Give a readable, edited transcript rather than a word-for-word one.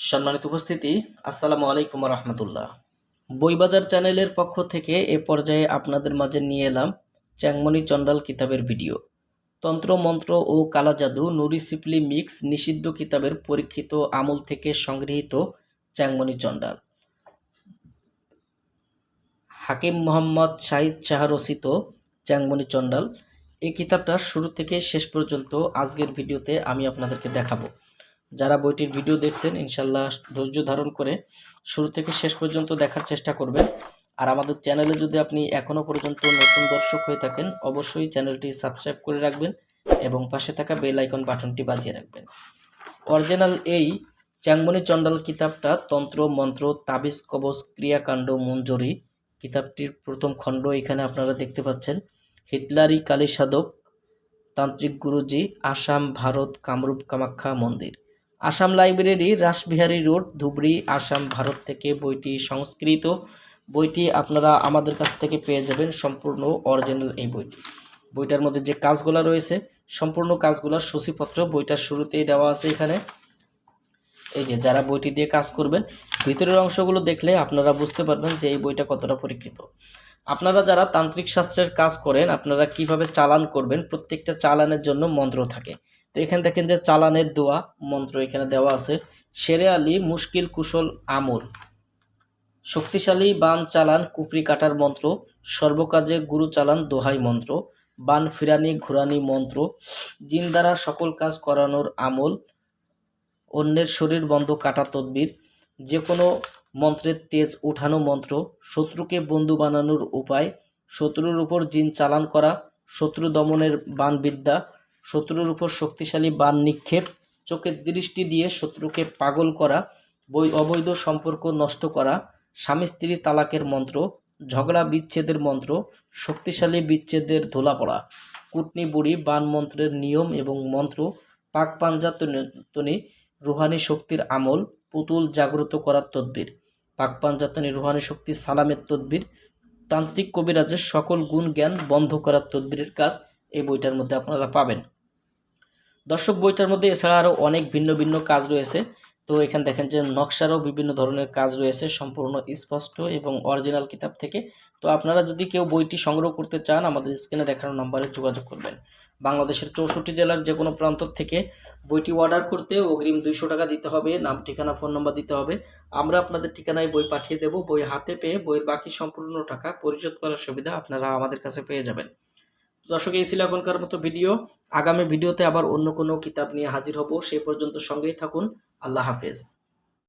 সম্মানিত উপস্থিতি, আসসালামু আলাইকুম রহমতুল্লাহ। বইবাজার চ্যানেলের পক্ষ থেকে এ পর্যায়ে আপনাদের মাঝে নিয়ে এলাম চ্যাংমণি চণ্ডাল কিতাবের ভিডিও। তন্ত্র মন্ত্র ও কালা জাদু নুরি সিপলি মিক্স নিষিদ্ধ কিতাবের পরীক্ষিত আমল থেকে সংগৃহীত চ্যাংমণি চণ্ডাল। হাকিম মোহাম্মদ শাহিদ শাহ রচিত চ্যাংমণি চণ্ডাল। এই কিতাবটা শুরু থেকে শেষ পর্যন্ত আজকের ভিডিওতে আমি আপনাদেরকে দেখাবো। যারা বইটির ভিডিও দেখছেন ইনশাল্লাহ ধৈর্য ধারণ করে শুরু থেকে শেষ পর্যন্ত দেখার চেষ্টা করবেন। আর আমাদের চ্যানেলে যদি আপনি এখনও পর্যন্ত নতুন দর্শক হয়ে থাকেন অবশ্যই চ্যানেলটি সাবস্ক্রাইব করে রাখবেন এবং পাশে থাকা বেল আইকন বাটনটি বাজিয়ে রাখবেন। অরিজিনাল এই চ্যাংমণি চণ্ডাল কিতাবটা তন্ত্র মন্ত্র তাবিজ কবজ ক্রিয়াকাণ্ড মঞ্জুরি। কিতাবটির প্রথম খণ্ড এখানে আপনারা দেখতে পাচ্ছেন। হিটলারি কালী সাধক তান্ত্রিক গুরুজি, আসাম ভারত, কামরূপ কামাখ্যা মন্দির। আসাম লাইব্রেরি, রাসবিহারী রোড, ধুবড়ী, আসাম ভারত থেকে বইটি সংস্কৃত। বইটি আপনারা আমাদের কাছ থেকে পেয়ে যাবেন সম্পূর্ণ অরিজিনাল এই বইটি। বইটার মধ্যে যে কাজগুলো রয়েছে সম্পূর্ণ কাজগুলোর সূচিপত্র বইটার শুরুতেই দেওয়া আছে। এখানে এই যে যারা বইটি দিয়ে কাজ করবেন ভিতরের অংশগুলো দেখলে আপনারা বুঝতে পারবেন যে এই বইটা কতটা পরীক্ষিত। আপনারা যারা তান্ত্রিক শাস্ত্রের কাজ করেন আপনারা কিভাবে চালান করবেন, প্রত্যেকটা চালানের জন্য মন্ত্র থাকে। তো এখানে দেখেন যে চালানের দোয়া মন্ত্র এখানে দেওয়া আছে। শেরে আলী মুশকিল কুশল আমল, শক্তিশালী বান চালান কুপরি কাটার মন্ত্র, সর্বকাজে গুরু চালান দোহাই মন্ত্র, বান ফিরানি ঘুরানি মন্ত্র, জিন দ্বারা সকল কাজ করানোর আমল, অন্যের শরীর বন্ধ কাটা তদবির, যে কোনো মন্ত্রের তেজ উঠানো মন্ত্র, শত্রুকে বন্ধু বানানোর উপায়, শত্রুর উপর জিন চালান করা, শত্রু দমনের বানবিদ্যা, শত্রুর উপর শক্তিশালী বান নিক্ষেপ, চোখের দৃষ্টি দিয়ে শত্রুকে পাগল করা, অবৈধ সম্পর্ক নষ্ট করা, স্বামী স্ত্রী তালাকের মন্ত্র, ঝগড়া বিচ্ছেদের মন্ত্র, শক্তিশালী বিচ্ছেদের ধোলা পড়া, কুটনি বুড়ি বান মন্ত্রের নিয়ম এবং মন্ত্র, পাক পাঞ্জাতনি রুহানি শক্তির আমল, পুতুল জাগ্রত করার তদবির, পাক পাঞ্জাতনি রুহানি শক্তি সালামের তদবির, তান্ত্রিক কবিরাজের সকল গুণ জ্ঞান বন্ধ করার তদবিরের কাজ এই বইটার মধ্যে আপনারা পাবেন। দর্শক, বইটার মধ্যে এছাড়া আরও অনেক ভিন্ন ভিন্ন কাজ রয়েছে। তো এখানে দেখেন যে নকশারও বিভিন্ন ধরনের কাজ রয়েছে সম্পূর্ণ স্পষ্ট এবং অরিজিনাল কিতাব থেকে। তো আপনারা যদি কেউ বইটি সংগ্রহ করতে চান আমাদের স্ক্রিনে দেখানো নম্বরে যোগাযোগ করবেন। বাংলাদেশের 64 জেলার যে কোনো প্রান্ত থেকে বইটি অর্ডার করতে অগ্রিম 200 টাকা দিতে হবে, নাম ঠিকানা ফোন নম্বর দিতে হবে। আমরা আপনাদের ঠিকানায় বই পাঠিয়ে দেব। বই হাতে পেয়ে বইয়ের বাকি সম্পূর্ণ টাকা পরিশোধ করার সুবিধা আপনারা আমাদের কাছে পেয়ে যাবেন। দর্শক, এই ছিল এখনকার মতো ভিডিও। আগামী ভিডিওতে আবার অন্য কোনো কিতাব নিয়ে হাজির হব। সেই পর্যন্ত সঙ্গেই থাকুন। আল্লাহ হাফেজ।